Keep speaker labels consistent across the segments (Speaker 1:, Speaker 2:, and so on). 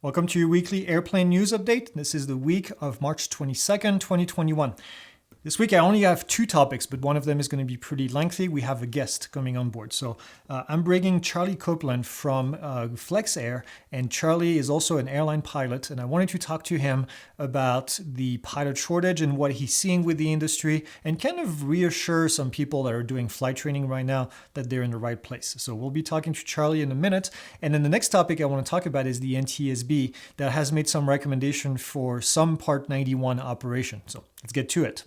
Speaker 1: Welcome to your weekly airplane news update. This is the week of March 22nd, 2021. This week I only have two topics, but one of them is going to be pretty lengthy. We have a guest coming on board. So I'm bringing Charlie Copeland from Flex Air, and Charlie is also an airline pilot, and I wanted to talk to him about the pilot shortage and what he's seeing with the industry, and kind of reassure some people that are doing flight training right now that they're in the right place. So we'll be talking to Charlie in a minute. And then the next topic I want to talk about is the NTSB that has made some recommendation for some Part 91 operation. So let's get to it.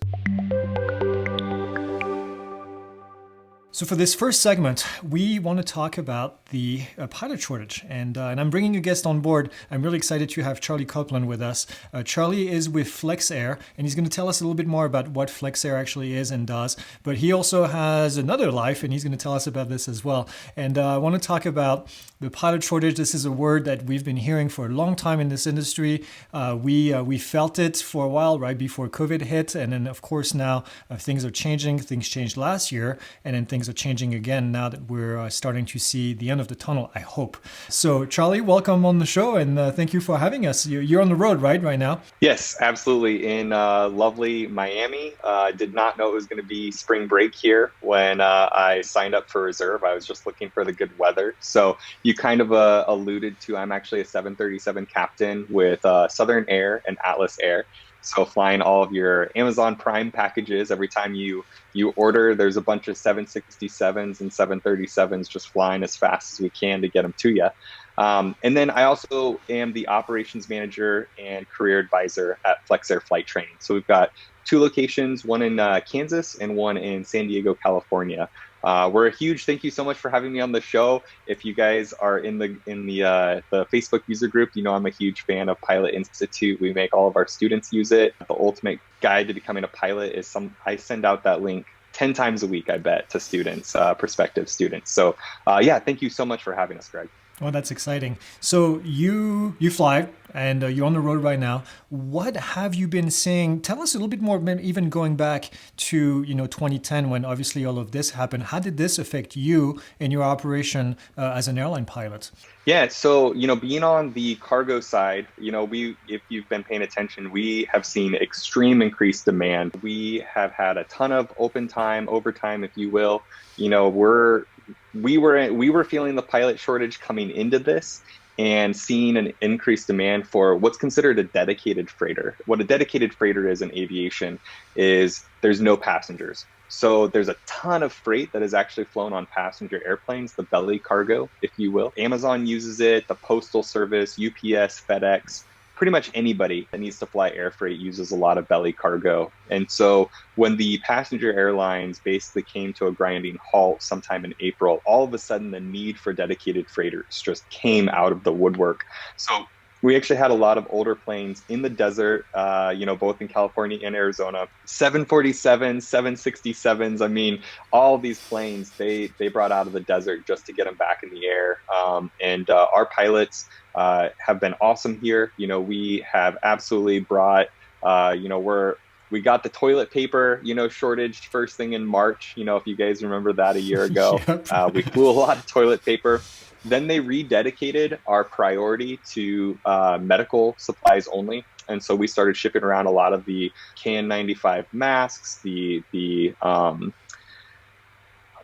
Speaker 1: So for this first segment, we want to talk about the pilot shortage, and I'm bringing a guest on board. I'm really excited to have Charlie Copeland with us. Charlie is with Flex Air, and he's going to tell us a little bit more about what Flex Air actually is and does. But he also has another life, and he's going to tell us about this as well. And I want to talk about the pilot shortage. This is a word that we've been hearing for a long time in this industry. We felt it for a while, right before COVID hit, and then of course now things are changing. Things changed last year, and then things are changing again now that we're starting to see the end of the tunnel, I hope. So Charlie, welcome on the show, and thank you for having us. You're on the road, right now?
Speaker 2: Yes, absolutely. In lovely Miami. I did not know it was going to be spring break here when I signed up for reserve. I was just looking for the good weather. So you kind of alluded to, I'm actually a 737 captain with Southern Air and Atlas Air. So flying all of your Amazon Prime packages, every time you order, there's a bunch of 767s and 737s just flying as fast as we can to get them to you. And then I also am the operations manager and career advisor at Flex Air Flight Training. So we've got two locations, one in Kansas and one in San Diego, California. We're a huge thank you so much for having me on the show. If you guys are in the Facebook user group, you know I'm a huge fan of Pilot Institute. We make all of our students use it. The ultimate guide to becoming a pilot is I send out that link 10 times a week, I bet, to students, prospective students. So yeah, thank you so much for having us, Greg.
Speaker 1: Well, that's exciting. So you fly, and you're on the road right now. What have you been seeing? Tell us a little bit more, even going back to 2010 when obviously all of this happened. How did this affect you in your operation as an airline pilot?
Speaker 2: Yeah, so being on the cargo side, if you've been paying attention, we have seen extreme increased demand. We have had a ton of overtime, if you will. We were feeling the pilot shortage coming into this and seeing an increased demand for what's considered a dedicated freighter. What a dedicated freighter is in aviation is there's no passengers. So there's a ton of freight that is actually flown on passenger airplanes, the belly cargo, if you will. Amazon uses it, the Postal Service, UPS, FedEx. Pretty much anybody that needs to fly air freight uses a lot of belly cargo. And so when the passenger airlines basically came to a grinding halt sometime in April, all of a sudden the need for dedicated freighters just came out of the woodwork. So we actually had a lot of older planes in the desert, both in California and Arizona. 747s, 767s. I mean, all of these planes, they brought out of the desert just to get them back in the air. And our pilots have been awesome here. We have absolutely brought, we got the toilet paper, shortage first thing in March. If you guys remember that a year ago, we flew a lot of toilet paper. Then they rededicated our priority to medical supplies only. And so we started shipping around a lot of the KN95 masks, not the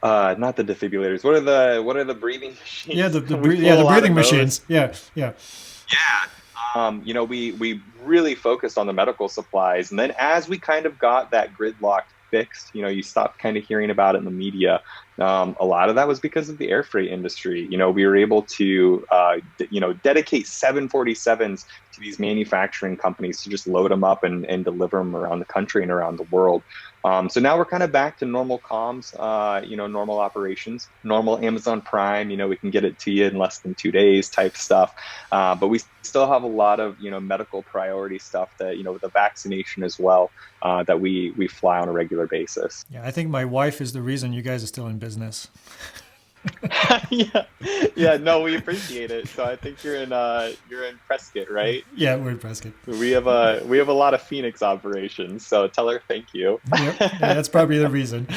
Speaker 2: defibrillators. What are the breathing machines?
Speaker 1: Yeah, the breathing machines. Yeah.
Speaker 2: Yeah. We really focused on the medical supplies. And then as we kind of got that gridlock fixed, you stopped kind of hearing about it in the media. A lot of that was because of the air freight industry. We were able to, dedicate 747s to these manufacturing companies to just load them up and deliver them around the country and around the world. So now we're kind of back to normal comms, normal operations, normal Amazon Prime, we can get it to you in less than 2 days type stuff. But we still have a lot of, medical priority stuff that, with the vaccination as well, that we fly on a regular basis.
Speaker 1: Yeah, I think my wife is the reason you guys are still in business.
Speaker 2: Yeah, yeah. No, we appreciate it. So I think you're in Prescott, right?
Speaker 1: Yeah, we're in Prescott.
Speaker 2: We have a lot of Phoenix operations. So tell her thank you.
Speaker 1: Yep, yeah, that's probably the reason.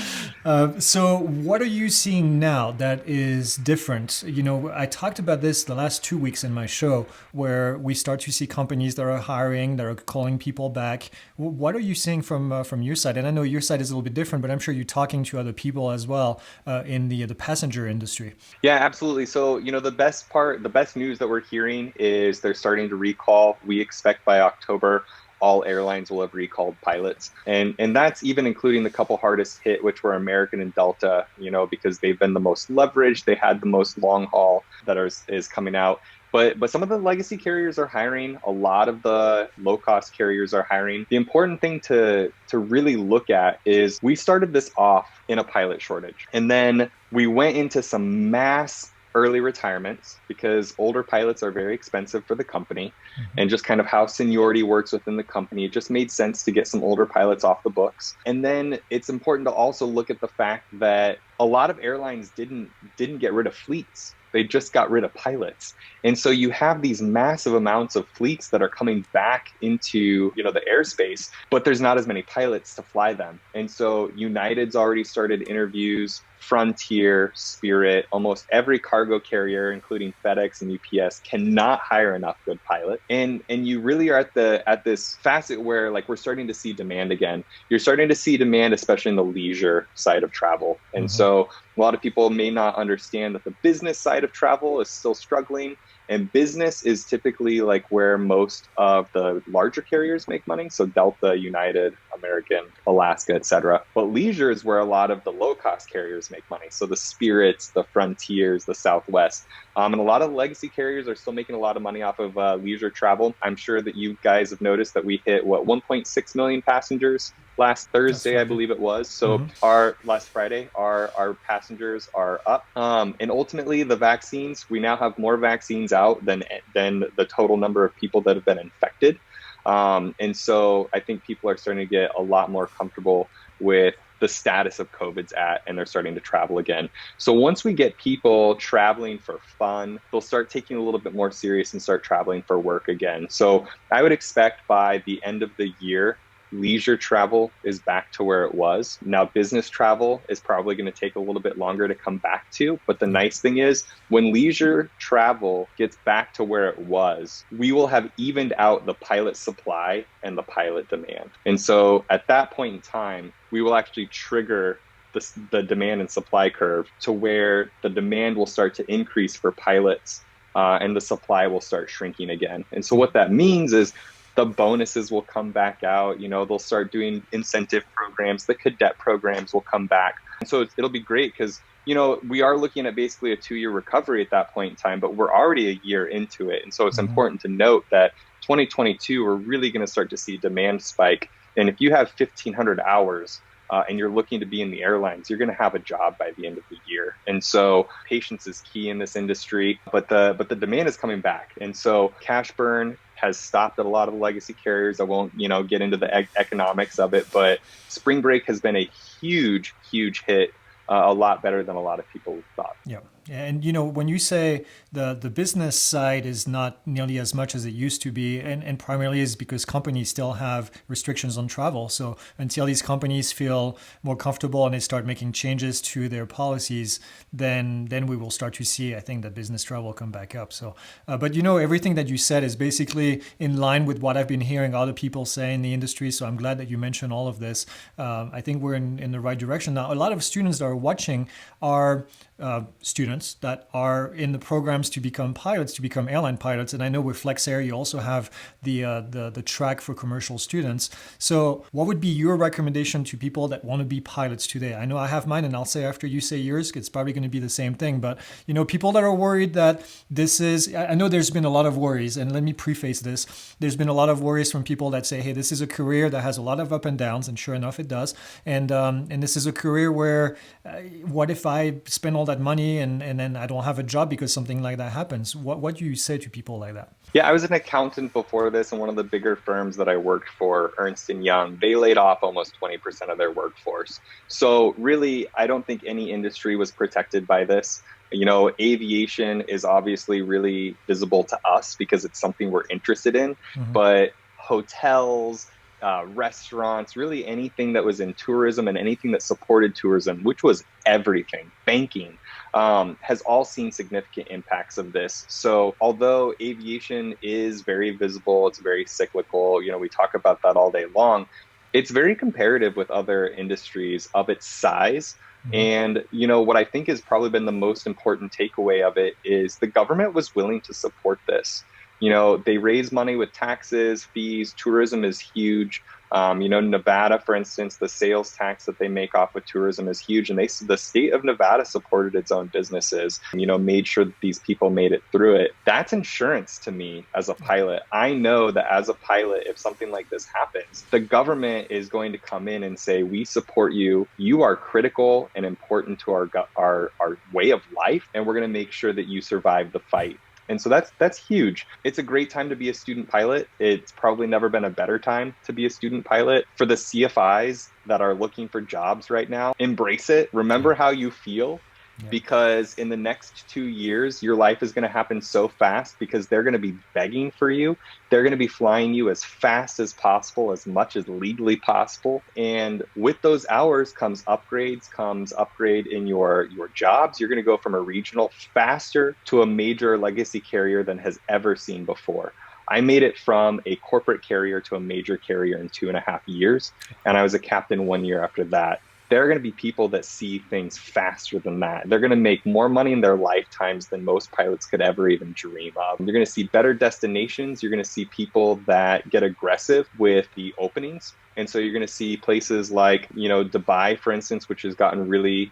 Speaker 1: So, what are you seeing now that is different? You know, I talked about this the last 2 weeks in my show, where we start to see companies that are hiring, that are calling people back. What are you seeing from your side? And I know your side is a little bit different, but I'm sure you're talking to other people as well in the passenger industry.
Speaker 2: Yeah, absolutely. So, the best news that we're hearing is they're starting to recall. We expect by October, all airlines will have recalled pilots. And that's even including the couple hardest hit, which were American and Delta, because they've been the most leveraged. They had the most long haul is coming out. But some of the legacy carriers are hiring. A lot of the low cost carriers are hiring. The important thing to really look at is we started this off in a pilot shortage, and then we went into some mass early retirements because older pilots are very expensive for the company, and just kind of how seniority works within the company. It just made sense to get some older pilots off the books. And then it's important to also look at the fact that a lot of airlines didn't get rid of fleets. They just got rid of pilots. And so you have these massive amounts of fleets that are coming back into, the airspace, but there's not as many pilots to fly them. And so United's already started interviews. Frontier, Spirit, almost every cargo carrier, including FedEx and UPS, cannot hire enough good pilots. And you really are at this facet where like we're starting to see demand again. You're starting to see demand, especially in the leisure side of travel. And so a lot of people may not understand that the business side of travel is still struggling. And business is typically like where most of the larger carriers make money. So Delta, United, American, Alaska, etc. But leisure is where a lot of the low cost carriers make money. So the Spirits, the Frontiers, the Southwest. And a lot of legacy carriers are still making a lot of money off of leisure travel. I'm sure that you guys have noticed that we hit 1.6 million passengers last Thursday, I believe it was. So our last Friday, our passengers are up. And ultimately, the vaccines, we now have more vaccines out than the total number of people that have been infected. And so I think people are starting to get a lot more comfortable with the status of COVID's at, and they're starting to travel again. So once we get people traveling for fun, they'll start taking a little bit more serious and start traveling for work again. So I would expect by the end of the year, leisure travel is back to where it was. Now, business travel is probably going to take a little bit longer to come back to. But the nice thing is when leisure travel gets back to where it was, we will have evened out the pilot supply and the pilot demand. And so at that point in time, we will actually trigger the demand and supply curve to where the demand will start to increase for pilots and the supply will start shrinking again. And so what that means is the bonuses will come back out. They'll start doing incentive programs. The cadet programs will come back. And so it'll be great because, we are looking at basically a 2-year recovery at that point in time, but we're already a year into it. And so it's important to note that 2022, we're really going to start to see demand spike. And if you have 1,500 hours and you're looking to be in the airlines, you're going to have a job by the end of the year. And so patience is key in this industry, but the demand is coming back. And so cash burn has stopped at a lot of the legacy carriers. I won't, get into the economics of it, but spring break has been a huge, huge hit, a lot better than a lot of people thought.
Speaker 1: Yeah. And when you say the business side is not nearly as much as it used to be, and primarily is because companies still have restrictions on travel. So until these companies feel more comfortable and they start making changes to their policies, then we will start to see, I think, that business travel come back up. So, but everything that you said is basically in line with what I've been hearing other people say in the industry. So I'm glad that you mentioned all of this. I think we're in the right direction now. A lot of students that are watching are students that are in the programs to become pilots, to become airline pilots. And I know with Flex Air, you also have the track for commercial students. So what would be your recommendation to people that want to be pilots today? I know I have mine, and I'll say after you say yours, it's probably going to be the same thing. But, people that are worried that I know there's been a lot of worries, and let me preface this. There's been a lot of worries from people that say, hey, this is a career that has a lot of up and downs, and sure enough, it does. And this is a career where what if I spend all that money and then I don't have a job because something like that happens? What do you say to people like that?
Speaker 2: Yeah, I was an accountant before this, and one of the bigger firms that I worked for, Ernst and Young, they laid off almost 20% of their workforce. So really, I don't think any industry was protected by this. Aviation is obviously really visible to us because it's something we're interested in,
Speaker 1: Mhm.
Speaker 2: but hotels, restaurants, really anything that was in tourism and anything that supported tourism, which was everything, banking, has all seen significant impacts of this. So, although aviation is very visible, it's very cyclical, we talk about that all day long, it's very comparative with other industries of its size.
Speaker 1: Mhm.
Speaker 2: And, what I think has probably been the most important takeaway of it is the government was willing to support this. They raise money with taxes, fees, tourism is huge. Nevada, for instance, the sales tax that they make off of tourism is huge, and the state of Nevada supported its own businesses. Made sure that these people made it through it. That's insurance to me as a pilot. I know that as a pilot, if something like this happens, the government is going to come in and say, "We support you. You are critical and important to our way of life, and we're going to make sure that you survive the fight." And so that's huge. It's a great time to be a student pilot. It's probably never been a better time to be a student pilot. For the CFIs that are looking for jobs right now, embrace it.
Speaker 1: Yeah.
Speaker 2: Remember how you feel,
Speaker 1: Yeah.
Speaker 2: because in the next 2 years, your life is going to happen so fast because they're going to be begging for you. They're going to be flying you as fast as possible, as much as legally possible. And with those hours comes upgrade in your jobs. You're going to go from a regional faster to a major legacy carrier than has ever seen before. I made it from a corporate carrier to a major carrier in 2.5 years, and I was a captain 1 year after that. There are going to be people that see things faster than that. They're going to make more money in their lifetimes than most pilots could ever even dream of. You're going to see better destinations. You're going to see people that get aggressive with the openings. And so you're going to see places like, Dubai, for instance, which has gotten really,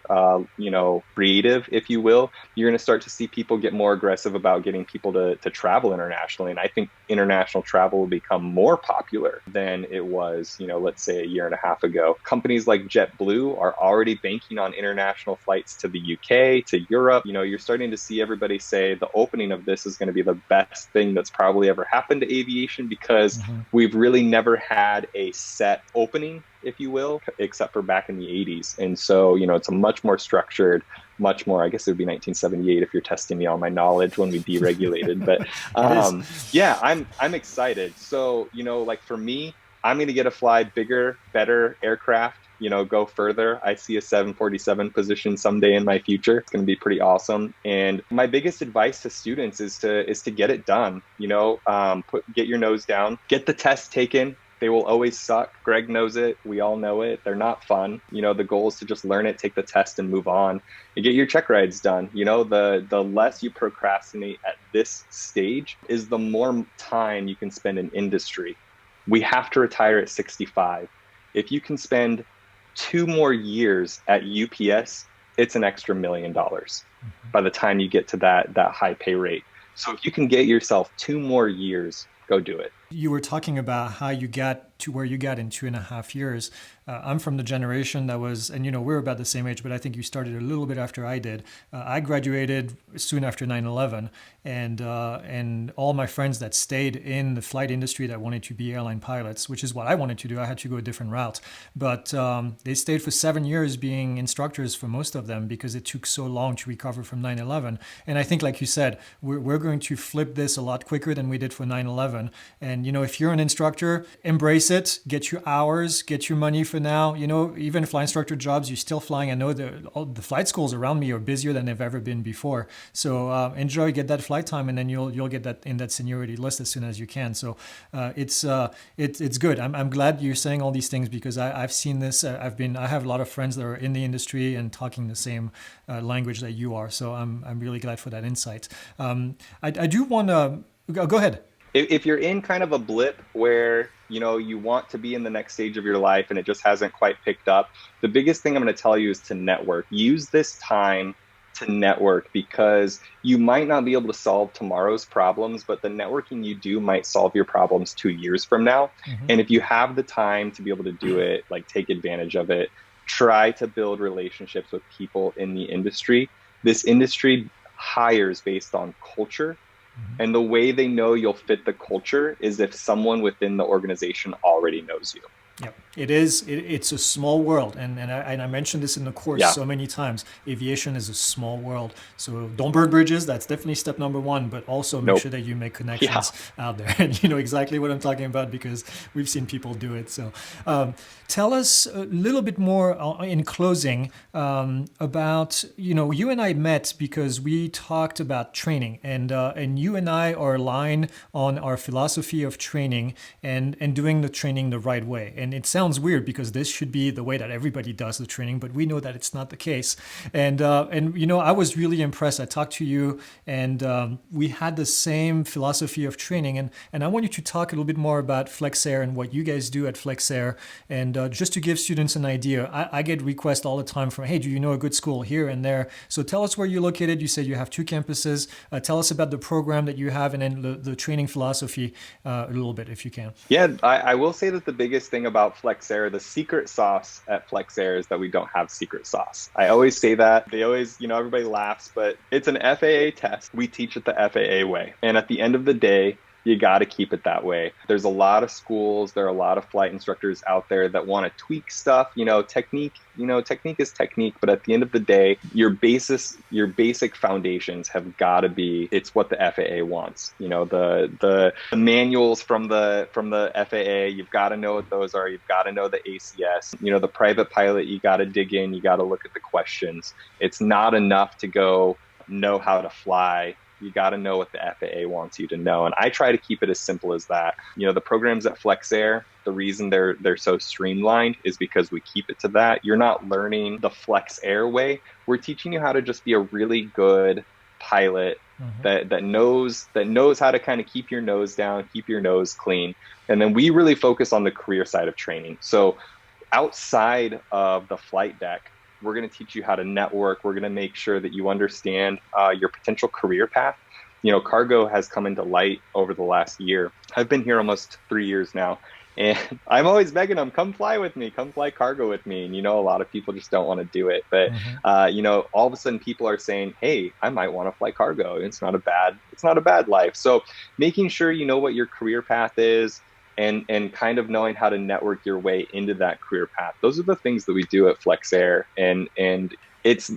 Speaker 2: creative, if you will. You're going to start to see people get more aggressive about getting people to travel internationally. And I think international travel will become more popular than it was, let's say a year and a half ago. Companies like JetBlue are already banking on international flights to the UK, to Europe. You're starting to see everybody say the opening of this is going to be the best thing that's probably ever happened to aviation, because
Speaker 1: Mhm.
Speaker 2: we've really never had a set opening, if you will, except for back in the 80s. And so, it's a much more structured, much more, I guess it would be 1978 if you're testing me on my knowledge when we deregulated. But
Speaker 1: It is.
Speaker 2: yeah, I'm excited. So, like for me, I'm going to get to fly bigger, better aircraft, go further. I see a 747 position someday in my future. It's going to be pretty awesome. And my biggest advice to students is to get it done. Get your nose down, get the test taken. They will always suck. Greg knows it. We all know it. They're not fun. The goal is to just learn it, take the test, and move on. And get your check rides done. The less you procrastinate at this stage is the more time you can spend in industry. We have to retire at 65. If you can spend 2 more years at UPS, it's an extra $1 million by the time you get to that high pay rate. So if you can get yourself 2 more years, go do it.
Speaker 1: You were talking about how you got to where you got in 2.5 years. I'm from the generation that was, and we're about the same age, but I think you started a little bit after I did. I graduated soon after 9/11, and all my friends that stayed in the flight industry that wanted to be airline pilots, which is what I wanted to do. I had to go a different route, but they stayed for 7 years being instructors for most of them because it took so long to recover from 9/11. And I think, like you said, we're going to flip this a lot quicker than we did for 9/11. And if you're an instructor, embrace it, get your hours, get your money for now. Even flight instructor jobs, you're still flying. I know all the flight schools around me are busier than they've ever been before. So enjoy, get that flight time, and then you'll get that in that seniority list as soon as you can. So it's good. I'm glad you're saying all these things because I've seen this. I have a lot of friends that are in the industry and talking the same language that you are. So I'm really glad for that insight. I do want to go ahead.
Speaker 2: If you're in kind of a blip where you want to be in the next stage of your life and it just hasn't quite picked up, the biggest thing I'm going to tell you is to network. Use this time to network, because you might not be able to solve tomorrow's problems, but the networking you do might solve your problems 2 years from now.
Speaker 1: Mm-hmm.
Speaker 2: And if you have the time to be able to do it, like take advantage of it. Try to build relationships with people in the industry. This industry hires based on culture. And the way they know you'll fit the culture is if someone within the organization already knows you.
Speaker 1: Yeah, it is. It's a small world, and I mentioned this in the course
Speaker 2: Yeah.
Speaker 1: so many times. Aviation is a small world, so don't burn bridges. That's definitely step number one. But also make
Speaker 2: Nope.
Speaker 1: sure that you make
Speaker 2: Yeah.
Speaker 1: connections out there, and you know exactly what I'm talking about because we've seen people do it. So, tell us a little bit more in closing about you and I met because we talked about training, and you and I are aligned on our philosophy of training and doing the training the right way. And it sounds weird because this should be the way that everybody does the training, but we know that it's not the case. And I was really impressed. I talked to you, and we had the same philosophy of training. And I want you to talk a little bit more about FlexAir and what you guys do at FlexAir. And just to give students an idea, I get requests all the time from, hey, do you know a good school here and there? So tell us where you're located. You said you have 2 campuses. Tell us about the program that you have and then the training philosophy a little bit, if you can.
Speaker 2: Yeah, I will say that the biggest thing about FlexAir, the secret sauce at FlexAir is that we don't have secret sauce. I always say that. They always, everybody laughs, but it's an FAA test. We teach it the FAA way. And at the end of the day, you got to keep it that way. There's a lot of schools, there are a lot of flight instructors out there that want to tweak stuff. Technique is technique, but at the end of the day, your basic foundations have got to be, it's what the FAA wants. The manuals from the FAA, you've got to know what those are. You've got to know the ACS. The private pilot, you got to dig in, you got to look at the questions. It's not enough to go know how to fly. You got to know what the FAA wants you to know. And I try to keep it as simple as that. The programs at FlexAir, the reason they're so streamlined is because we keep it to that. You're not learning the FlexAir way. We're teaching you how to just be a really good pilot that knows how to kind of keep your nose down, keep your nose clean. And then we really focus on the career side of training. So outside of the flight deck, we're going to teach you how to network. We're going to make sure that you understand your potential career path. Cargo has come into light over the last year. I've been here almost 3 years now. And I'm always begging them, come fly with me, come fly cargo with me. And, a lot of people just don't want to do it. But, all of a sudden people are saying, hey, I might want to fly cargo. It's not a bad life. So making sure you know what your career path is, and kind of knowing how to network your way into that career path. Those are the things that we do at FlexAir. And it's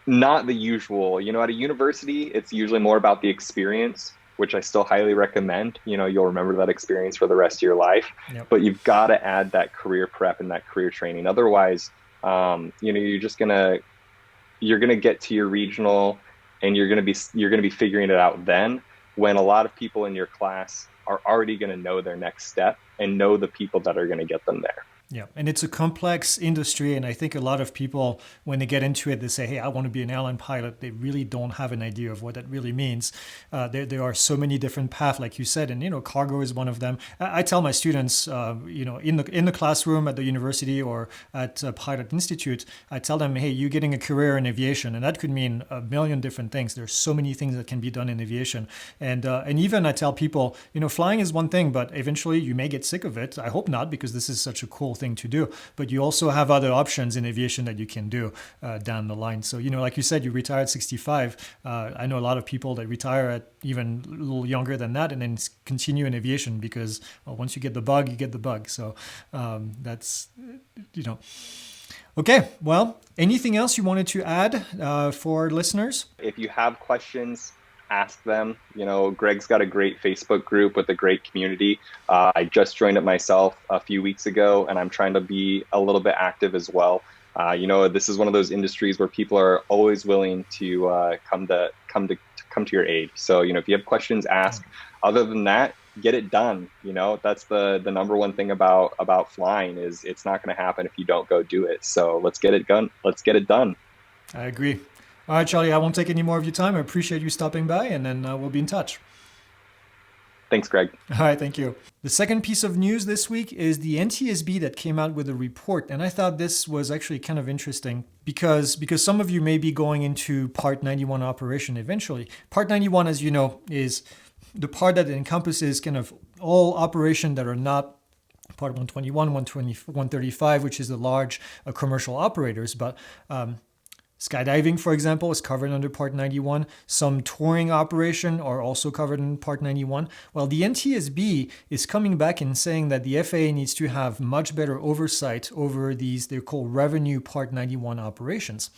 Speaker 2: not the usual. At a university, it's usually more about the experience, which I still highly recommend. You'll remember that experience for the rest of your life. Yep. But you've got to add that career prep and that career training. Otherwise, you're gonna get to your regional and you're gonna be figuring it out then, when a lot of people in your class are already going to know their next step and know the people that are going to get them there.
Speaker 1: Yeah, and it's a complex industry, and I think a lot of people, when they get into it, they say, hey, I want to be an airline pilot. They really don't have an idea of what that really means. There are so many different paths, like you said, and, cargo is one of them. I tell my students, in the classroom at the university or at Pilot Institute, I tell them, hey, you're getting a career in aviation, and that could mean a million different things. There's so many things that can be done in aviation. And even I tell people, flying is one thing, but eventually you may get sick of it. I hope not, because this is such a cool thing to do, but you also have other options in aviation that you can do down the line. So, like you said, you retire at 65. I know a lot of people that retire at even a little younger than that and then continue in aviation because once you get the bug, you get the bug. So that's. Okay, well, anything else you wanted to add for listeners?
Speaker 2: If you have questions, ask them. Greg's got a great Facebook group with a great community. I just joined it myself a few weeks ago, and I'm trying to be a little bit active as well. This is one of those industries where people are always willing to come to your aid. So, if you have questions, ask. Other than that, get it done. That's the number one thing about flying is it's not going to happen if you don't go do it. So let's get it done. Let's get it done.
Speaker 1: I agree. All right, Charlie, I won't take any more of your time. I appreciate you stopping by, and then we'll be in touch.
Speaker 2: Thanks, Greg.
Speaker 1: All right, thank you. The second piece of news this week is the NTSB that came out with a report, and I thought this was actually kind of interesting because some of you may be going into Part 91 operation eventually. Part 91, as you know, is the part that encompasses kind of all operation that are not Part 121, 120, 135, which is the large commercial operators, but Skydiving, for example, is covered under Part 91. Some touring operation are also covered in Part 91. Well, the NTSB is coming back and saying that the FAA needs to have much better oversight over these, they're called revenue Part 91 operations.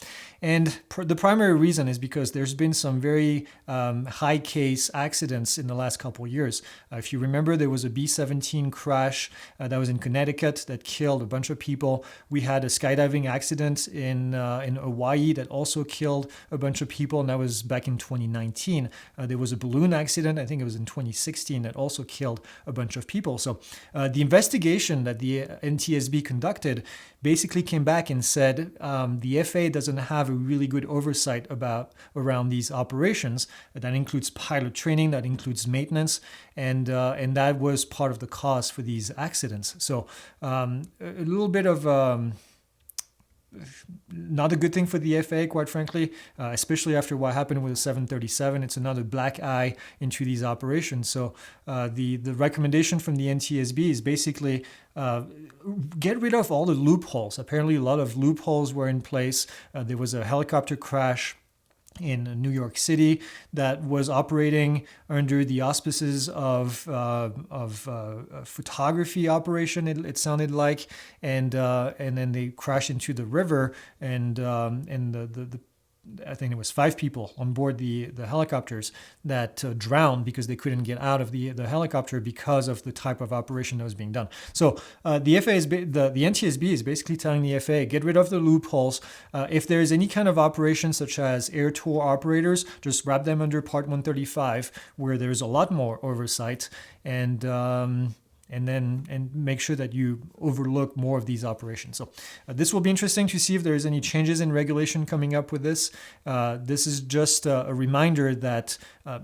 Speaker 1: And the primary reason is because there's been some very high case accidents in the last couple of years. If you remember, there was a B-17 crash that was in Connecticut that killed a bunch of people. We had a skydiving accident in Hawaii that also killed a bunch of people, and that was back in 2019. There was a balloon accident, I think it was in 2016, that also killed a bunch of people. So the investigation that the NTSB conducted basically came back and said the FAA doesn't have a really good oversight around these operations. That includes pilot training, that includes maintenance, and that was part of the cause for these accidents. So a little bit of not a good thing for the FAA, quite frankly, especially after what happened with the 737. It's another black eye into these operations. So the recommendation from the NTSB is basically get rid of all the loopholes. Apparently, a lot of loopholes were in place. There was a helicopter crash in New York City that was operating under the auspices of photography operation. It sounded like, and then they crashed into the river, and the I think it was 5 people on board the helicopters that drowned because they couldn't get out of the helicopter because of the type of operation that was being done. So the NTSB is basically telling the FAA, get rid of the loopholes. If there is any kind of operation such as air tour operators, just wrap them under Part 135, where there's a lot more oversight, and make sure that you overlook more of these operations. So this will be interesting to see if there is any changes in regulation coming up with this. This is just a reminder that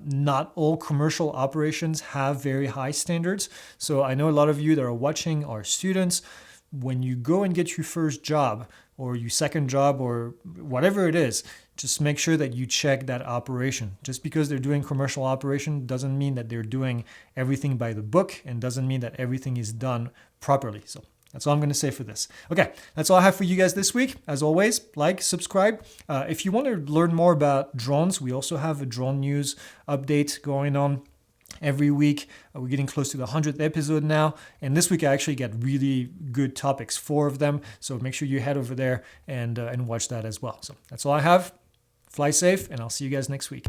Speaker 1: not all commercial operations have very high standards. So I know a lot of you that are watching are students. When you go and get your first job or your second job or whatever it is, just make sure that you check that operation. Just because they're doing commercial operation doesn't mean that they're doing everything by the book, and doesn't mean that everything is done properly. So that's all I'm going to say for this. Okay, that's all I have for you guys this week. As always, like, subscribe. If you want to learn more about drones, we also have a drone news update going on every week. We're getting close to the 100th episode now. And this week I actually got really good topics, 4 of them. So make sure you head over there and watch that as well. So that's all I have. Fly safe, and I'll see you guys next week.